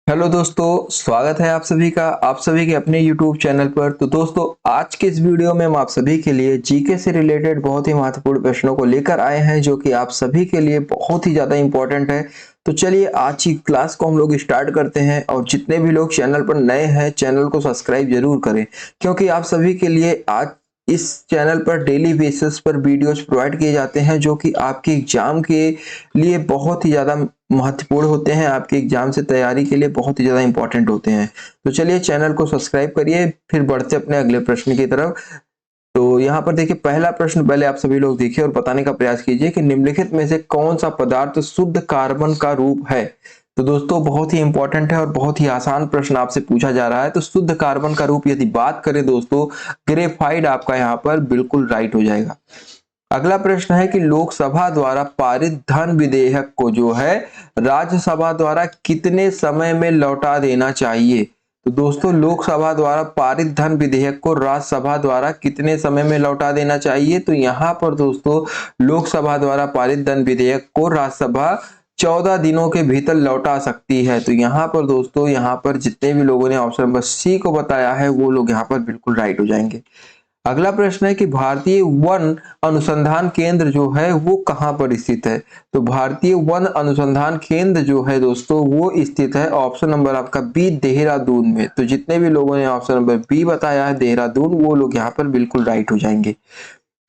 Hello दोस्तों, स्वागत है आप सभी का आप सभी के अपने YouTube चैनल पर। तो दोस्तों, आज के इस वीडियो में हम आप सभी के लिए जीके से रिलेटेड बहुत ही महत्वपूर्ण प्रश्नों को लेकर आए हैं, जो कि आप सभी के लिए बहुत ही ज़्यादा इम्पोर्टेंट है। तो चलिए आज की क्लास को हम लोग स्टार्ट करते हैं, और जितने भी लोग चैनल पर नए हैं चैनल को सब्सक्राइब जरूर करें, क्योंकि आप सभी के लिए आज इस चैनल पर डेली बेसिस पर वीडियोस प्रोवाइड किए जाते हैं, जो कि आपके एग्जाम के लिए बहुत ही ज़्यादा महत्वपूर्ण होते हैं, आपके एग्जाम से तैयारी के लिए बहुत ही ज़्यादा इंपॉर्टेंट होते हैं। तो चलिए चैनल को सब्सक्राइब करिए, फिर बढ़ते अपने अगले प्रश्न की तरफ। तो यहाँ पर देखिए, पहला प्रश्न पहले आप सभी लोग देखिए और बताने का प्रयास कीजिए कि निम्नलिखित में से कौन सा पदार्थ शुद्ध कार्बन का रूप है। तो दोस्तों, बहुत ही इंपॉर्टेंट है और बहुत ही आसान प्रश्न आपसे पूछा जा रहा है। तो शुद्ध कार्बन का रूप यदि बात करें दोस्तों, ग्रेफाइट आपका यहाँ पर बिल्कुल राइट हो जाएगा। अगला प्रश्न है कि लोकसभा द्वारा पारित धन विधेयक को जो है राज्यसभा द्वारा कितने समय में लौटा देना चाहिए। तो दोस्तों, लोकसभा द्वारा पारित धन विधेयक को राज्यसभा द्वारा कितने समय में लौटा देना चाहिए। तो यहाँ पर दोस्तों, लोकसभा द्वारा पारित धन विधेयक को राज्यसभा 14 दिनों के भीतर लौटा सकती है। तो यहाँ पर दोस्तों, यहाँ पर जितने भी लोगों ने ऑप्शन नंबर सी को बताया है वो लोग यहाँ पर बिल्कुल राइट हो जाएंगे। अगला प्रश्न है कि भारतीय वन अनुसंधान केंद्र जो है वो कहाँ पर स्थित है। तो भारतीय वन अनुसंधान केंद्र जो है दोस्तों वो स्थित है ऑप्शन नंबर आपका बी, देहरादून में। तो जितने भी लोगों ने ऑप्शन नंबर बी बताया है देहरादून, वो लोग यहाँ पर बिल्कुल राइट हो जाएंगे।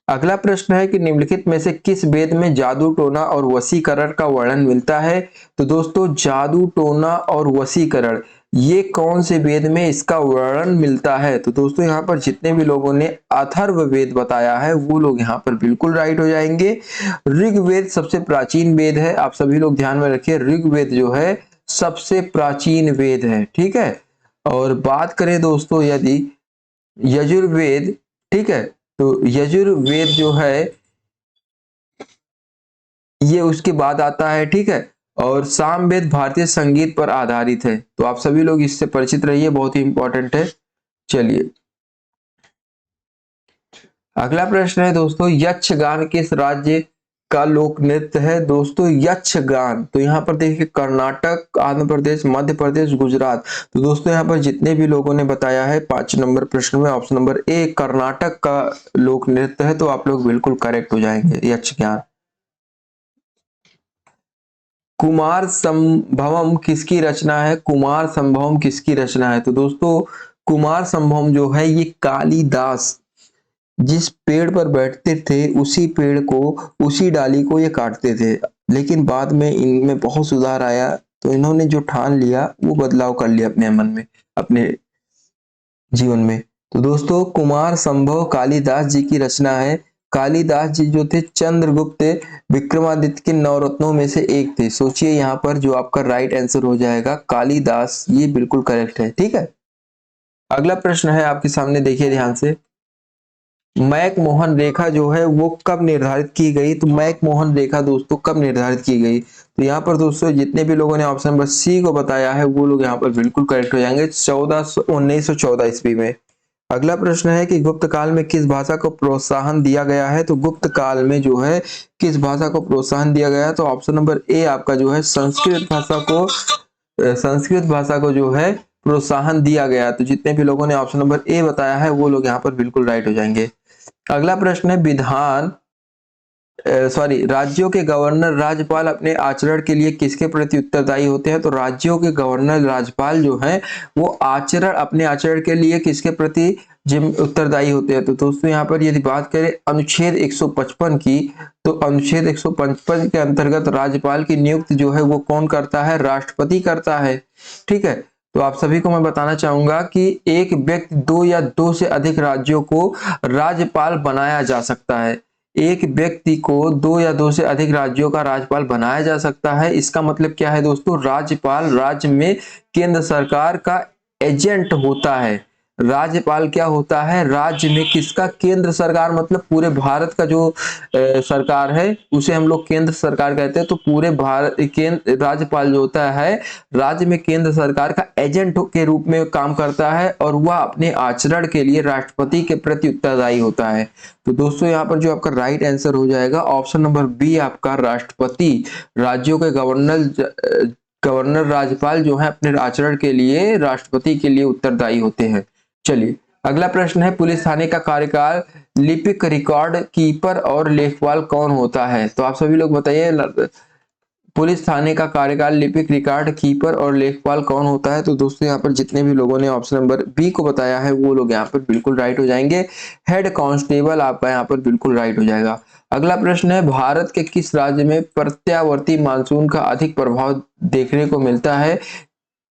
अगला प्रश्न है कि निम्नलिखित में से किस वेद में जादू टोना और वशीकरण का वर्णन मिलता है। तो दोस्तों, जादू टोना और वशीकरण ये कौन से वेद में इसका वर्णन मिलता है। तो दोस्तों, यहाँ पर जितने भी लोगों ने अथर्व वेद बताया है वो लोग यहाँ पर बिल्कुल राइट हो जाएंगे। ऋग्वेद सबसे प्राचीन वेद है, आप सभी लोग ध्यान में रखिए, ऋग्वेद जो है सबसे प्राचीन वेद है, ठीक है। और बात करें दोस्तों यदि यजुर्वेद, ठीक है, तो यजुर्वेद जो है ये उसके बाद आता है, ठीक है। और सामवेद भारतीय संगीत पर आधारित है। तो आप सभी लोग इससे परिचित रहिए, बहुत ही इंपॉर्टेंट है। चलिए अगला प्रश्न है दोस्तों, यक्षगान किस राज्य का लोक नृत्य है। दोस्तों, यक्षगान तो यहाँ पर देखिए कर्नाटक, आंध्र प्रदेश, मध्य प्रदेश, गुजरात। तो दोस्तों, यहाँ पर जितने भी लोगों ने बताया है 5 नंबर प्रश्न में ऑप्शन नंबर ए कर्नाटक का लोक नृत्य है, तो आप लोग बिल्कुल करेक्ट हो जाएंगे, यक्षगान। कुमार संभवम किसकी रचना है। कुमार संभवम किसकी रचना है। तो दोस्तों, कुमार संभवम जो है ये कालिदास जिस पेड़ पर बैठते थे उसी पेड़ को, उसी डाली को ये काटते थे, लेकिन बाद में इनमें बहुत सुधार आया, तो इन्होंने जो ठान लिया वो बदलाव कर लिया अपने मन में, अपने जीवन में। तो दोस्तों, कुमार संभव कालिदास जी की रचना है। कालिदास जी जो थे चंद्रगुप्त विक्रमादित्य के नवरत्नों में से एक थे। सोचिए यहाँ पर जो आपका राइट आंसर हो जाएगा कालिदास, ये बिल्कुल करेक्ट है, ठीक है। अगला प्रश्न है आपके सामने, देखिए ध्यान से, मैक मोहन रेखा जो है वो कब निर्धारित की गई। तो मैक मोहन रेखा दोस्तों कब निर्धारित की गई। तो यहाँ पर दोस्तों जितने भी लोगों ने ऑप्शन नंबर सी को बताया है वो लोग यहाँ पर बिल्कुल करेक्ट हो जाएंगे, 1914 ईस्वी में। अगला प्रश्न है कि गुप्त काल में किस भाषा को प्रोत्साहन दिया गया है। तो गुप्त काल में जो है किस भाषा को प्रोत्साहन दिया गया है। तो ऑप्शन नंबर ए आपका जो है संस्कृत भाषा को, संस्कृत भाषा को जो है प्रोत्साहन दिया गया। तो जितने भी लोगों ने ऑप्शन नंबर ए बताया है वो लोग यहाँ पर बिल्कुल राइट हो जाएंगे। अगला प्रश्न है, विधान राज्यों के गवर्नर राज्यपाल अपने आचरण के लिए किसके प्रति उत्तरदायी होते हैं। तो राज्यों के गवर्नर राज्यपाल जो हैं वो अपने आचरण के लिए किसके प्रति जिम उत्तरदायी होते हैं। तो दोस्तों, यहाँ पर यदि बात करें अनुच्छेद 155 की, तो अनुच्छेद 155 के अंतर्गत राज्यपाल की नियुक्ति जो है वो कौन करता है, राष्ट्रपति करता है, ठीक है। तो आप सभी को मैं बताना चाहूंगा कि एक व्यक्ति 2 या 2 से अधिक राज्यों को राज्यपाल बनाया जा सकता है। एक व्यक्ति को 2 या 2 से अधिक राज्यों का राज्यपाल बनाया जा सकता है। इसका मतलब क्या है दोस्तों, राज्यपाल राज्य में केंद्र सरकार का एजेंट होता है। राज्यपाल क्या होता है, राज्य में किसका, केंद्र सरकार, मतलब पूरे भारत का जो सरकार है उसे हम लोग केंद्र सरकार कहते हैं। तो पूरे भारत केंद्र राज्यपाल जो होता है राज्य में केंद्र सरकार का एजेंट के रूप में काम करता है, और वह अपने आचरण के लिए राष्ट्रपति के प्रति उत्तरदायी होता है। तो दोस्तों, यहाँ पर जो आपका राइट आंसर हो जाएगा ऑप्शन नंबर बी आपका राष्ट्रपति, राज्यों के गवर्नर गवर्नर राज्यपाल जो है अपने आचरण के लिए राष्ट्रपति के लिए उत्तरदायी होते हैं। चलिए अगला प्रश्न है, पुलिस थाने का कार्यकाल लिपिक, रिकॉर्ड कीपर और लेखपाल कौन होता है? तो आप सभी लोग बताइए, पुलिस थाने का कार्यकाल लिपिक, रिकॉर्ड कीपर और लेखपाल कौन होता है? तो दोस्तों यहाँ पर जितने भी लोगों ने ऑप्शन नंबर बी को बताया है वो लोग यहाँ पर बिल्कुल राइट हो जाएंगे। हेड कांस्टेबल आपका यहाँ पर बिल्कुल राइट हो जाएगा। अगला प्रश्न है, भारत के किस राज्य में प्रत्यावर्ती मानसून का अधिक प्रभाव देखने को मिलता है?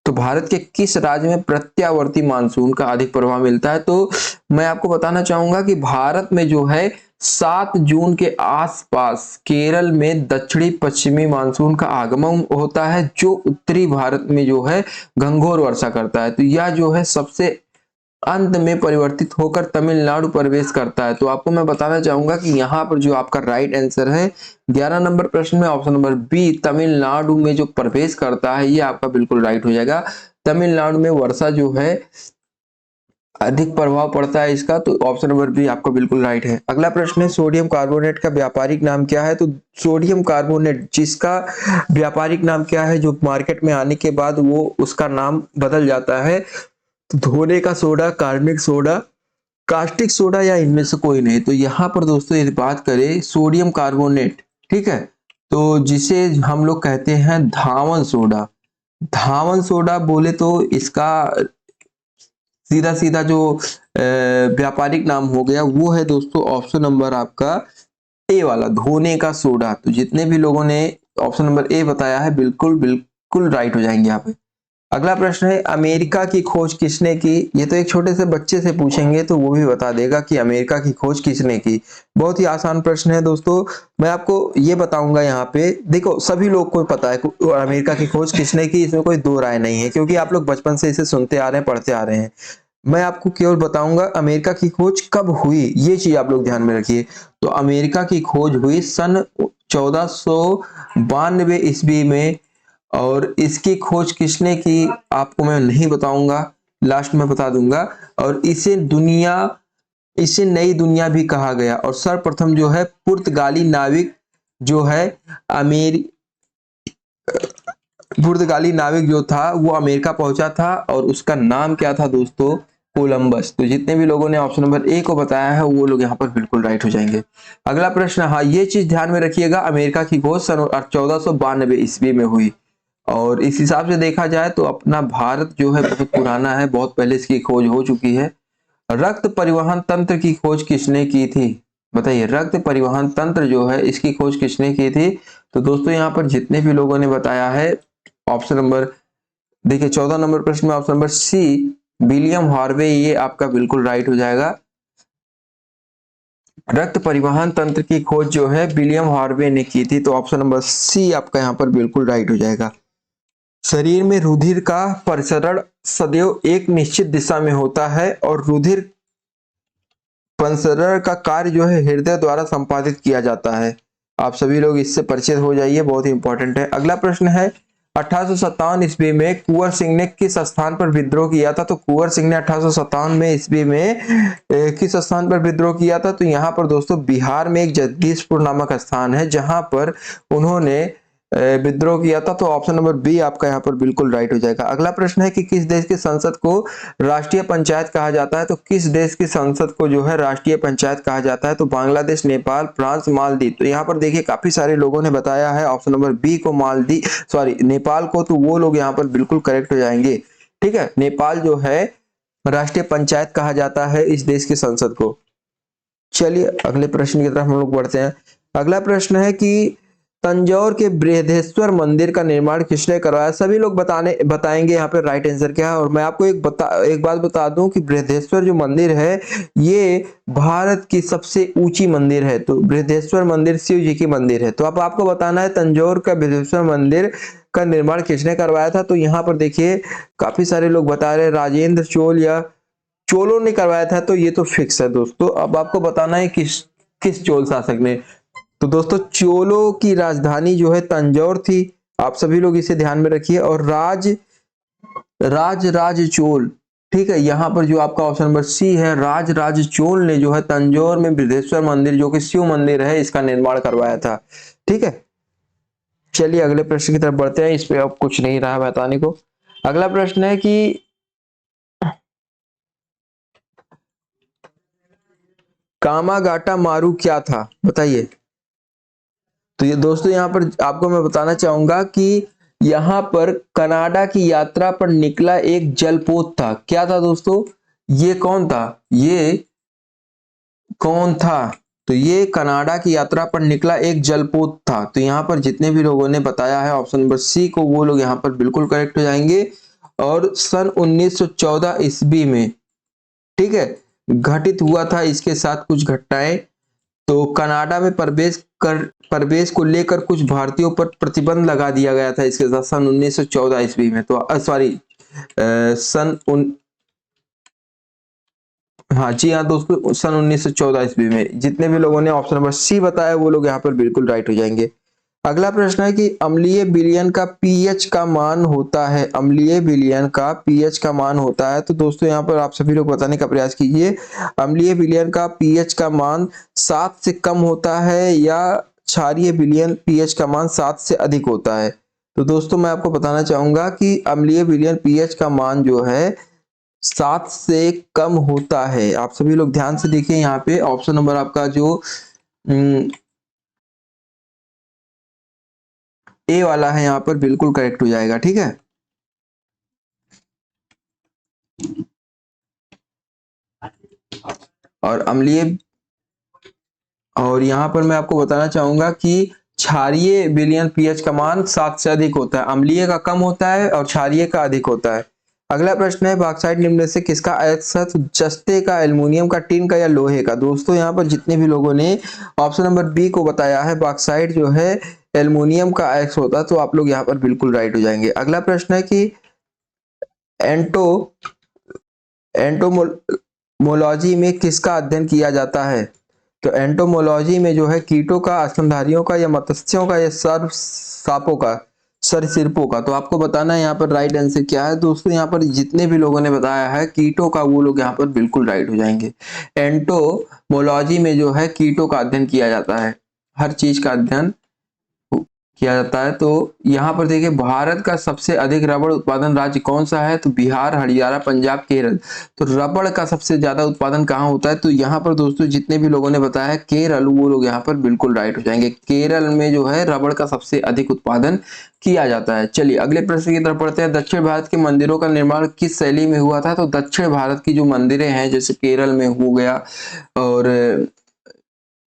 तो भारत के किस राज्य में प्रत्यावर्ती मानसून का अधिक प्रभाव मिलता है? तो मैं आपको बताना चाहूंगा कि भारत में जो है 7 जून के आसपास केरल में दक्षिणी पश्चिमी मानसून का आगमन होता है, जो उत्तरी भारत में जो है घंघोर वर्षा करता है। तो यह जो है सबसे अंत में परिवर्तित होकर तमिलनाडु प्रवेश करता है। तो आपको मैं बताना चाहूंगा कि यहाँ पर जो आपका राइट आंसर है 11 नंबर प्रश्न में ऑप्शन नंबर बी, तमिलनाडु में जो प्रवेश करता है, ये आपका बिल्कुल राइट हो जाएगा। तमिलनाडु में वर्षा जो है अधिक प्रभाव पड़ता है इसका, तो ऑप्शन नंबर बी आपका बिल्कुल राइट है। अगला प्रश्न है, सोडियम कार्बोनेट का व्यापारिक नाम क्या है? तो सोडियम कार्बोनेट जिसका व्यापारिक नाम क्या है, जो मार्केट में आने के बाद वो उसका नाम बदल जाता है, तो धोने का सोडा, कार्बनिक सोडा, कास्टिक सोडा या इनमें से कोई नहीं। तो यहाँ पर दोस्तों यदि बात करें सोडियम कार्बोनेट, ठीक है, तो जिसे हम लोग कहते हैं धावन सोडा। धावन सोडा बोले तो इसका सीधा सीधा जो व्यापारिक नाम हो गया वो है दोस्तों ऑप्शन नंबर आपका ए वाला, धोने का सोडा। तो जितने भी लोगों ने ऑप्शन नंबर ए बताया है बिल्कुल बिल्कुल राइट हो जाएंगे यहाँ पे। अगला प्रश्न है, अमेरिका की खोज किसने की? ये तो एक छोटे से बच्चे से पूछेंगे तो वो भी बता देगा कि अमेरिका की खोज किसने की। बहुत ही आसान प्रश्न है दोस्तों। मैं आपको ये बताऊंगा यहाँ पे, देखो सभी लोग को पता है अमेरिका की खोज किसने की, इसमें कोई दो राय नहीं है, क्योंकि आप लोग बचपन से इसे सुनते आ रहे हैं, पढ़ते आ रहे हैं। मैं आपको केवल बताऊंगा अमेरिका की खोज कब हुई, ये चीज आप लोग ध्यान में रखिए। तो अमेरिका की खोज हुई सन 1492 ईस्वी में, और इसकी खोज किसने की आपको मैं नहीं बताऊंगा, लास्ट में बता दूंगा। और इसे नई दुनिया भी कहा गया, और सर्वप्रथम जो है पुर्तगाली नाविक जो है अमेरि पुर्तगाली नाविक जो था वो अमेरिका पहुंचा था, और उसका नाम क्या था दोस्तों? कोलंबस। तो जितने भी लोगों ने ऑप्शन नंबर ए को बताया है वो लोग यहाँ पर बिल्कुल राइट हो जाएंगे। अगला प्रश्न, हाँ ये चीज ध्यान में रखिएगा, अमेरिका की खोज सन 1492 ईस्वी में हुई, और इस हिसाब से देखा जाए तो अपना भारत जो है बहुत पुराना है, बहुत पहले इसकी खोज हो चुकी है। रक्त परिवहन तंत्र की खोज किसने की थी? बताइए, रक्त परिवहन तंत्र जो है इसकी खोज किसने की थी? तो दोस्तों यहाँ पर जितने भी लोगों ने बताया है ऑप्शन नंबर, देखिए 14 नंबर प्रश्न में option number C, William Harvey, ये आपका बिल्कुल राइट हो जाएगा। रक्त परिवहन तंत्र की खोज जो है विलियम हार्वे ने की थी, तो ऑप्शन नंबर सी आपका यहाँ पर बिल्कुल राइट हो जाएगा। शरीर में रुधिर का परिसरण सदैव एक निश्चित दिशा में होता है, और रुधिर परिसरण का कार्य जो है हृदय द्वारा संपादित किया जाता है। आप सभी लोग इससे परिचित हो जाइए, बहुत ही इंपॉर्टेंट है। अगला प्रश्न है, 1857 ईस्वी में कुंवर सिंह ने किस स्थान पर विद्रोह किया था? तो कुंवर सिंह ने 1857 में ईस्वी में किस स्थान पर विद्रोह किया था? तो यहाँ पर दोस्तों बिहार में एक जगदीशपुर नामक स्थान है जहां पर उन्होंने विद्रोह किया था। तो ऑप्शन नंबर बी आपका यहाँ पर बिल्कुल राइट हो जाएगा। अगला प्रश्न है कि किस देश की संसद को राष्ट्रीय पंचायत कहा जाता है? तो किस देश की संसद को जो है राष्ट्रीय पंचायत कहा जाता है? तो बांग्लादेश, नेपाल, फ्रांस, मालदीव। तो यहाँ पर देखिए काफी सारे लोगों ने बताया है ऑप्शन नंबर बी को, मालदीव सॉरी नेपाल को, तो वो लोग यहाँ पर बिल्कुल करेक्ट हो जाएंगे। ठीक है, नेपाल जो है राष्ट्रीय पंचायत कहा जाता है इस देश की संसद को। चलिए अगले प्रश्न की तरफ हम लोग बढ़ते हैं। अगला प्रश्न है कि तंजौर के बृहदेश्वर मंदिर का निर्माण किसने करवाया? सभी लोग बताएंगे यहाँ पे राइट आंसर क्या है। और मैं आपको एक बात बता दूं कि बृहदेश्वर जो मंदिर है ये भारत की सबसे ऊंची मंदिर है। तो बृहदेश्वर मंदिर शिव जी की मंदिर है। तो अब आपको बताना है तंजौर का बृहदेश्वर मंदिर का निर्माण किसने करवाया था? तो यहाँ पर देखिए काफी सारे लोग बता रहे हैं राजेंद्र चोल या चोलों ने करवाया था, तो ये तो फिक्स है दोस्तों। अब आपको बताना है किस किस चोल शासक ने। तो दोस्तों चोलों की राजधानी जो है तंजौर थी, आप सभी लोग इसे ध्यान में रखिए। और राज चोल, ठीक है, यहाँ पर जो आपका ऑप्शन नंबर सी है राज चोल ने जो है तंजौर में बृहदेश्वर मंदिर जो कि शिव मंदिर है इसका निर्माण करवाया था। ठीक है, चलिए अगले प्रश्न की तरफ बढ़ते हैं, इस पे अब कुछ नहीं रहा बताने को। अगला प्रश्न है कि कामागाटा मारू क्या था, बताइए। तो ये दोस्तों यहाँ पर आपको मैं बताना चाहूंगा कि यहाँ पर कनाडा की यात्रा पर निकला एक जलपोत था। क्या था दोस्तों? ये कौन था? ये कौन था? तो ये कनाडा की यात्रा पर निकला एक जलपोत था। तो यहाँ पर जितने भी लोगों ने बताया है ऑप्शन नंबर सी को, वो लोग यहाँ पर बिल्कुल करेक्ट हो जाएंगे। और सन 1914 ईस्वी में, ठीक है, घटित हुआ था इसके साथ कुछ घटनाएं। तो कनाडा में प्रवेश को लेकर कुछ भारतीयों पर प्रतिबंध लगा दिया गया था इसके साथ सन 1914 ईस्वी में। तो सॉरी, सन उन हाँ जी हाँ दोस्तों, सन 1914 ईस्वी में। जितने भी लोगों ने ऑप्शन नंबर सी बताया वो लोग यहाँ पर बिल्कुल राइट हो जाएंगे। अगला प्रश्न है कि अम्लीय विलयन का पीएच का मान होता है। अम्लीय विलयन का पीएच का मान होता है। तो दोस्तों यहाँ पर आप सभी लोग बताने का प्रयास कीजिए। अम्लीय विलयन का पीएच का मान 7 से कम होता है या क्षारीय विलयन पीएच का मान 7 से अधिक होता है। तो दोस्तों मैं आपको बताना चाहूंगा कि अम्लीय विलयन पीएच का मान जो है 7 से कम होता है। आप सभी लोग ध्यान से देखिए, यहाँ पे ऑप्शन नंबर आपका जो ए वाला है यहाँ पर बिल्कुल करेक्ट हो जाएगा, ठीक है। और अम्लीय, और यहाँ पर मैं आपको बताना चाहूंगा कि क्षारीय विलयन पीएच का मान 7 से अधिक होता है। अम्लीय का कम होता है और क्षारीय का अधिक होता है। अगला प्रश्न है बॉक्साइट निम्न में से किसका अयस्क है? जस्ते का, एल्युमिनियम का, टिन का या लोहे का? दोस्तों यहाँ पर जितने भी लोगों ने ऑप्शन नंबर बी को बताया है, बॉक्साइट जो है एल्युमिनियम का अयस्क होता है, तो आप लोग यहाँ पर बिल्कुल राइट हो जाएंगे। अगला प्रश्न है कि एंटो एंटोमोलॉजी में किसका अध्ययन किया जाता है? तो एंटोमोलॉजी में जो है कीटों का, स्तनधारियों का या मत्स्यों का या सर्प सांपों का, सरीसृपों का? तो आपको बताना है यहाँ पर राइट आंसर क्या है। दोस्तों यहाँ पर जितने भी लोगों ने बताया है कीटों का, वो लोग यहाँ पर बिल्कुल राइट हो जाएंगे। एंटोमोलॉजी में जो है कीटों का अध्ययन किया जाता है, हर चीज का अध्ययन किया जाता है। तो यहाँ पर देखिए, भारत का सबसे अधिक रबड़ उत्पादन राज्य कौन सा है? तो बिहार, हरियाणा, पंजाब, केरल। तो रबड़ का सबसे ज्यादा उत्पादन कहाँ होता है? तो यहाँ पर दोस्तों जितने भी लोगों ने बताया है केरल, वो लोग यहाँ पर बिल्कुल राइट हो जाएंगे। केरल में जो है रबड़ का सबसे अधिक उत्पादन किया जाता है। चलिए अगले प्रश्न की तरफ पढ़ते हैं। दक्षिण भारत के मंदिरों का निर्माण किस शैली में हुआ था? तो दक्षिण भारत की जो मंदिरें हैं, जैसे केरल में हो गया और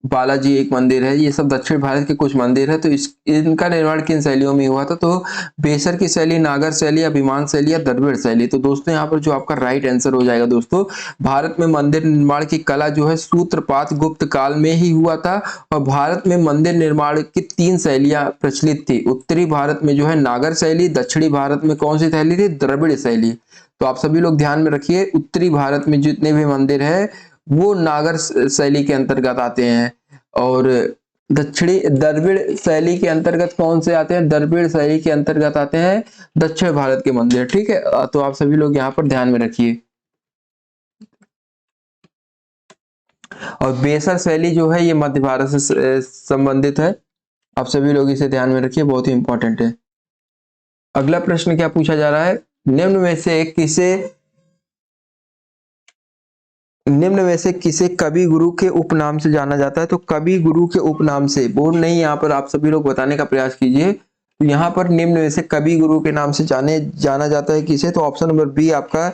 बालाजी एक मंदिर है, ये सब दक्षिण भारत के कुछ मंदिर है। तो इनका निर्माण किन शैलियों में हुआ था? तो बेसर की शैली, नागर शैली, अभिमान शैली या द्रविड़ शैली? तो दोस्तों यहाँ पर जो आपका राइट आंसर हो जाएगा दोस्तों, भारत में मंदिर निर्माण की कला जो है सूत्रपात गुप्त काल में ही हुआ था। और भारत में मंदिर निर्माण की 3 शैलियां प्रचलित थी। उत्तरी भारत में जो है नागर शैली, दक्षिणी भारत में कौन सी शैली थी? द्रविड़ शैली। तो आप सभी लोग ध्यान में रखिए, उत्तरी भारत में जितने भी मंदिर है वो नागर शैली के अंतर्गत आते हैं, और दक्षिणी द्रविड़ शैली के अंतर्गत कौन से आते हैं? द्रविड़ शैली के अंतर्गत आते हैं दक्षिण भारत के मंदिर, ठीक है। तो आप सभी लोग यहाँ पर ध्यान में रखिए। और बेसर शैली जो है ये मध्य भारत से संबंधित है। आप सभी लोग इसे ध्यान में रखिए, बहुत ही इंपॉर्टेंट है। अगला प्रश्न क्या पूछा जा रहा है? निम्न में से किसे कवि गुरु के उपनाम से जाना जाता है? तो कवि गुरु के उपनाम से, बोर्ड नहीं, यहाँ पर आप सभी लोग बताने का प्रयास कीजिए। तो यहाँ पर निम्न में से कवि गुरु के नाम से जाना जाता है किसे? तो ऑप्शन नंबर बी आपका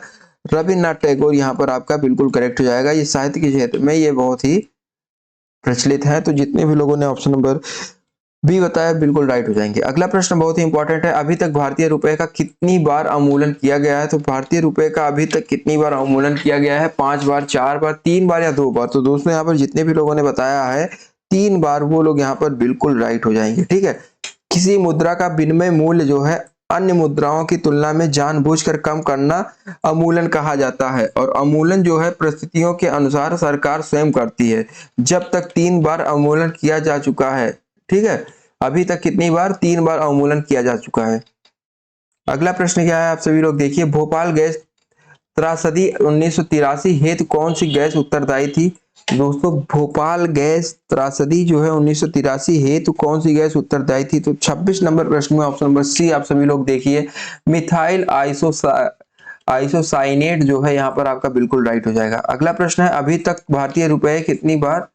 रविन्द्रनाथ टैगोर यहाँ पर आपका बिल्कुल करेक्ट हो जाएगा। ये साहित्य के क्षेत्र में ये बहुत ही प्रचलित है। तो जितने भी लोगों ने ऑप्शन नंबर बी बताया बिल्कुल राइट हो जाएंगे। अगला प्रश्न बहुत ही इंपॉर्टेंट है। अभी तक भारतीय रुपए का कितनी बार अवमूल्यन किया गया है? तो भारतीय रुपए का अभी तक कितनी बार अवमूल्यन किया गया है? 5 बार, 4 बार, 3 बार या 2 बार? तो दोस्तों यहाँ पर जितने भी लोगों ने बताया है 3 बार, वो लोग यहाँ पर बिल्कुल राइट हो जाएंगे, ठीक है। किसी मुद्रा का विनिमय मूल्य जो है अन्य मुद्राओं की तुलना में जानबूझकर कम करना अवमूल्यन कहा जाता है। और अवमूल्यन जो है परिस्थितियों के अनुसार सरकार स्वयं करती है। जब तक 3 बार अवमूल्यन किया जा चुका है, ठीक है। अभी तक कितनी बार? 3 बार अवमूल्यन किया जा चुका है। अगला प्रश्न क्या है, आप सभी लोग देखिए। भोपाल गैस त्रासदी 1983 हेतु कौन सी गैस उत्तरदायी थी? दोस्तों भोपाल गैस त्रासदी जो है 1983 है, तो कौन सी गैस उत्तरदायी थी? तो 26 नंबर प्रश्न में ऑप्शन नंबर सी आप सभी लोग देखिए, मिथाइल आइसोसाइनेट जो है यहाँ पर आपका बिल्कुल राइट हो जाएगा। अगला प्रश्न है, अभी तक भारतीय रुपए कितनी बार,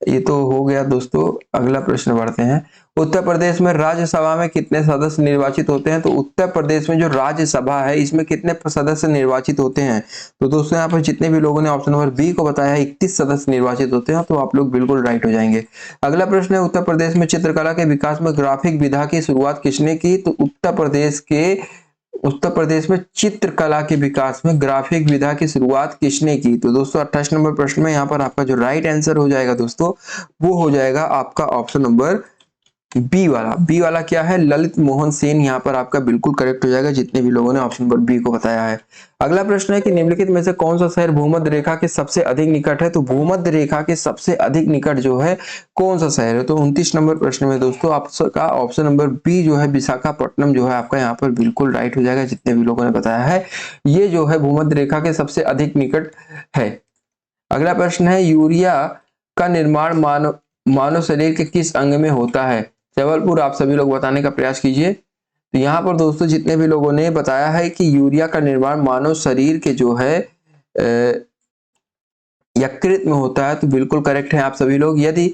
ये तो हो गया दोस्तों। अगला प्रश्न बढ़ते हैं, उत्तर प्रदेश में राज्यसभा में कितने सदस्य निर्वाचित होते हैं? तो उत्तर प्रदेश में जो राज्यसभा है इसमें कितने सदस्य निर्वाचित होते हैं? तो दोस्तों यहाँ पर जितने भी लोगों ने ऑप्शन नंबर बी को बताया है 31 सदस्य निर्वाचित होते हैं, तो आप लोग बिल्कुल राइट हो जाएंगे। अगला प्रश्न है, उत्तर प्रदेश में चित्रकला के विकास में ग्राफिक विधा की शुरुआत किसने की? तो उत्तर प्रदेश में चित्रकला के विकास में ग्राफिक विधा की शुरुआत किसने की? तो दोस्तों 28 नंबर प्रश्न में यहाँ पर आपका जो राइट आंसर हो जाएगा दोस्तों, वो हो जाएगा आपका ऑप्शन नंबर बी वाला क्या है? ललित मोहन सेन यहाँ पर आपका बिल्कुल करेक्ट हो जाएगा, जितने भी लोगों ने ऑप्शन नंबर बी को बताया है। अगला प्रश्न है कि निम्नलिखित में से कौन सा शहर भूमध्य रेखा के सबसे अधिक निकट है? तो भूमध्य रेखा के सबसे अधिक निकट जो है कौन सा शहर है? तो 29 नंबर प्रश्न में दोस्तों आपका ऑप्शन नंबर बी जो है विशाखापट्टनम जो है आपका यहाँ पर बिल्कुल राइट हो जाएगा, जितने भी लोगों ने बताया है ये जो है भूमध्य रेखा के सबसे अधिक निकट है। अगला प्रश्न है, यूरिया का निर्माण मानव शरीर के किस अंग में होता है? जबलपुर आप सभी लोग बताने का प्रयास कीजिए। तो यहाँ पर दोस्तों जितने भी लोगों ने बताया है कि यूरिया का निर्माण मानव शरीर के जो है यकृत में होता है, तो बिल्कुल करेक्ट है आप सभी लोग। यदि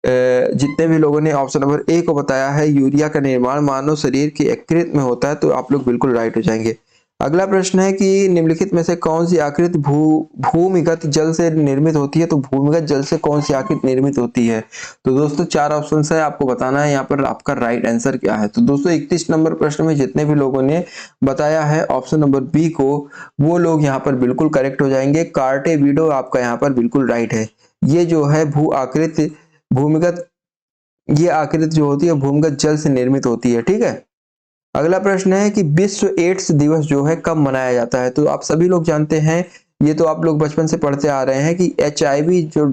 जितने भी लोगों ने ऑप्शन नंबर ए को बताया है यूरिया का निर्माण मानव शरीर के यकृत में होता है, तो आप लोग बिल्कुल राइट हो जाएंगे। अगला प्रश्न है कि निम्नलिखित में से कौन सी आकृति भूमिगत जल से निर्मित होती है? तो भूमिगत जल से कौन सी आकृति निर्मित होती है? तो दोस्तों 4 ऑप्शन है, आपको बताना है यहाँ पर आपका राइट आंसर क्या है। तो दोस्तों 31 नंबर प्रश्न में जितने भी लोगों ने बताया है ऑप्शन नंबर बी को, वो लोग यहाँ पर बिल्कुल करेक्ट हो जाएंगे। कार्टेविडो आपका यहाँ पर बिल्कुल राइट है। ये जो है भूमिगत ये आकृति जो होती है भूमिगत जल से निर्मित होती है, ठीक है। अगला प्रश्न है कि विश्व एड्स दिवस जो है कब मनाया जाता है? तो आप सभी लोग जानते हैं, ये तो आप लोग बचपन से पढ़ते आ रहे हैं कि HIV जो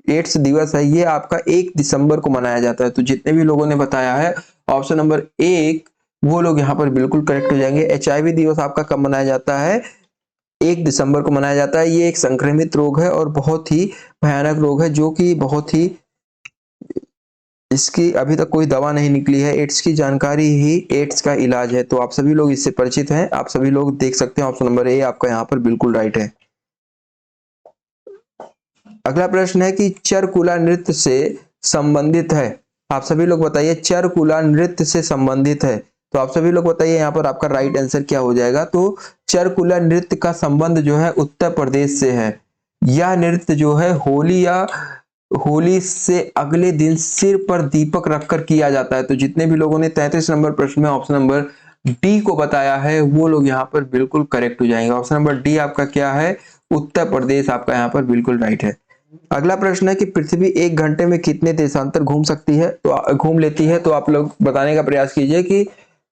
एड्स दिवस है ये आपका 1 दिसंबर को मनाया जाता है। तो जितने भी लोगों ने बताया है ऑप्शन नंबर 1, वो लोग यहाँ पर बिल्कुल करेक्ट हो जाएंगे। HIV दिवस आपका कब मनाया जाता है? 1 दिसंबर को मनाया जाता है। ये एक संक्रमित रोग है और बहुत ही भयानक रोग है, जो कि बहुत ही इसकी अभी तक कोई दवा नहीं निकली है। एड्स की जानकारी ही एड्स का इलाज है, तो आप सभी लोग इससे परिचित हैं। आप सभी लोग देख सकते हैं ऑप्शन नंबर ए आपका यहाँ पर बिल्कुल राइट है। अगला प्रश्न है कि चरकुला नृत्य से संबंधित है। आप सभी लोग बताइए, चरकुला नृत्य से संबंधित है, तो आप सभी लोग बताइए यहाँ पर आपका राइट आंसर क्या हो जाएगा। तो चरकुला नृत्य का संबंध जो है उत्तर प्रदेश से है। यह नृत्य जो है होली से अगले दिन सिर पर दीपक रखकर किया जाता है। तो जितने भी लोगों ने 33 नंबर प्रश्न में ऑप्शन नंबर डी को बताया है, वो लोग यहाँ पर बिल्कुल करेक्ट हो जाएंगे। ऑप्शन नंबर डी आपका क्या है? उत्तर प्रदेश आपका यहाँ पर बिल्कुल राइट है। अगला प्रश्न है कि पृथ्वी 1 घंटे में कितने देशांतर घूम सकती है, तो घूम लेती है? तो आप लोग बताने का प्रयास कीजिए कि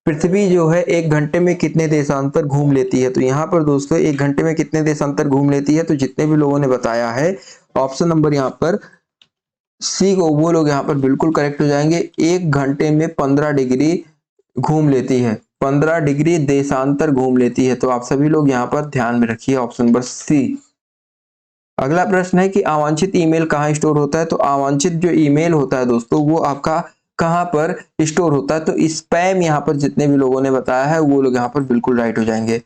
पृथ्वी जो है 1 घंटे में कितने देशांतर घूम लेती है। तो यहाँ पर दोस्तों 1 घंटे में कितने देशांतर घूम लेती है? तो जितने भी लोगों ने बताया है ऑप्शन नंबर यहाँ पर सी को, वो लोग यहाँ पर बिल्कुल करेक्ट हो जाएंगे। 1 घंटे में 15 डिग्री घूम लेती है, 15 डिग्री देशांतर घूम लेती है। तो आप सभी लोग यहाँ पर ध्यान में रखिए ऑप्शन नंबर सी। अगला प्रश्न है कि अवांछित ईमेल कहाँ स्टोर होता है? तो अवांछित जो ईमेल होता है दोस्तों वो आपका कहाँ पर स्टोर होता है? तो स्पैम यहाँ पर जितने भी लोगों ने बताया है वो लोग यहाँ पर बिल्कुल राइट हो जाएंगे।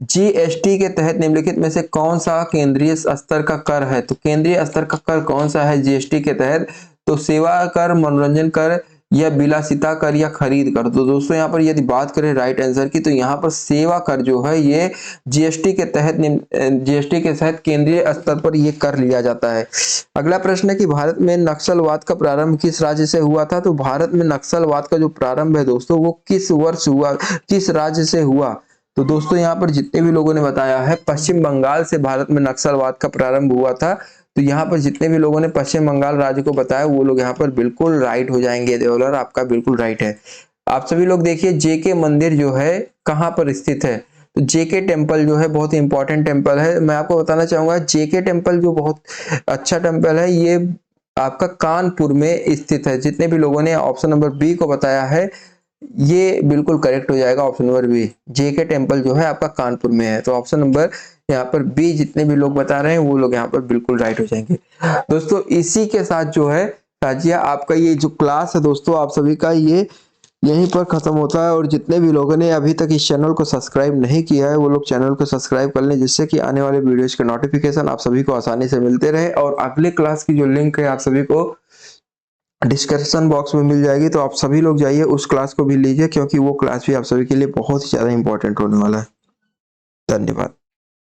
जीएसटी के तहत निम्नलिखित में से कौन सा केंद्रीय स्तर का कर है? तो केंद्रीय स्तर का कर कौन सा है जीएसटी के तहत? तो सेवा कर, मनोरंजन कर, या विलासिता कर, या खरीद कर। तो दोस्तों यहाँ पर यदि बात करें राइट आंसर की, तो यहाँ पर सेवा कर जो है ये जीएसटी के तहत केंद्रीय स्तर पर ये कर लिया जाता है। अगला प्रश्न है कि भारत में नक्सलवाद का प्रारंभ किस राज्य से हुआ था? तो भारत में नक्सलवाद का जो प्रारंभ है दोस्तों वो किस वर्ष हुआ, किस राज्य से हुआ? तो दोस्तों यहाँ पर जितने भी लोगों ने बताया है पश्चिम बंगाल से भारत में नक्सलवाद का प्रारंभ हुआ था। तो यहाँ पर जितने भी लोगों ने पश्चिम बंगाल राज्य को बताया वो लोग यहाँ पर बिल्कुल राइट हो जाएंगे। देवलर आपका बिल्कुल राइट है। आप सभी लोग देखिए जेके मंदिर जो है कहाँ पर स्थित है? तो जेके टेम्पल जो है बहुत ही इंपॉर्टेंट टेम्पल है। मैं आपको बताना चाहूंगा जेके टेम्पल जो बहुत अच्छा टेम्पल है ये आपका कानपुर में स्थित है। जितने भी लोगों ने ऑप्शन नंबर बी को बताया है ये बिल्कुल करेक्ट हो जाएगा option number B. J K temple जो है आपका कानपुर में है, तो ऑप्शन नंबर यहाँ पर बी जितने भी लोग बता रहे हैं वो लोग यहाँ पर बिल्कुल राइट हो जाएंगे। दोस्तों इसी के साथ जो है ताजिया आपका ये जो क्लास है दोस्तों आप सभी का ये यहीं पर खत्म होता है। और जितने भी लोगों ने अभी तक इस चैनल को सब्सक्राइब नहीं किया है वो लोग चैनल को सब्सक्राइब कर लें, जिससे कि आने वाले वीडियोज के नोटिफिकेशन आप सभी को आसानी से मिलते रहे। और अगले क्लास की जो लिंक है आप सभी को डिस्क्रिप्शन बॉक्स में मिल जाएगी, तो आप सभी लोग जाइए उस क्लास को भी लीजिए, क्योंकि वो क्लास भी आप सभी के लिए बहुत ही ज़्यादा इंपॉर्टेंट होने वाला है। धन्यवाद।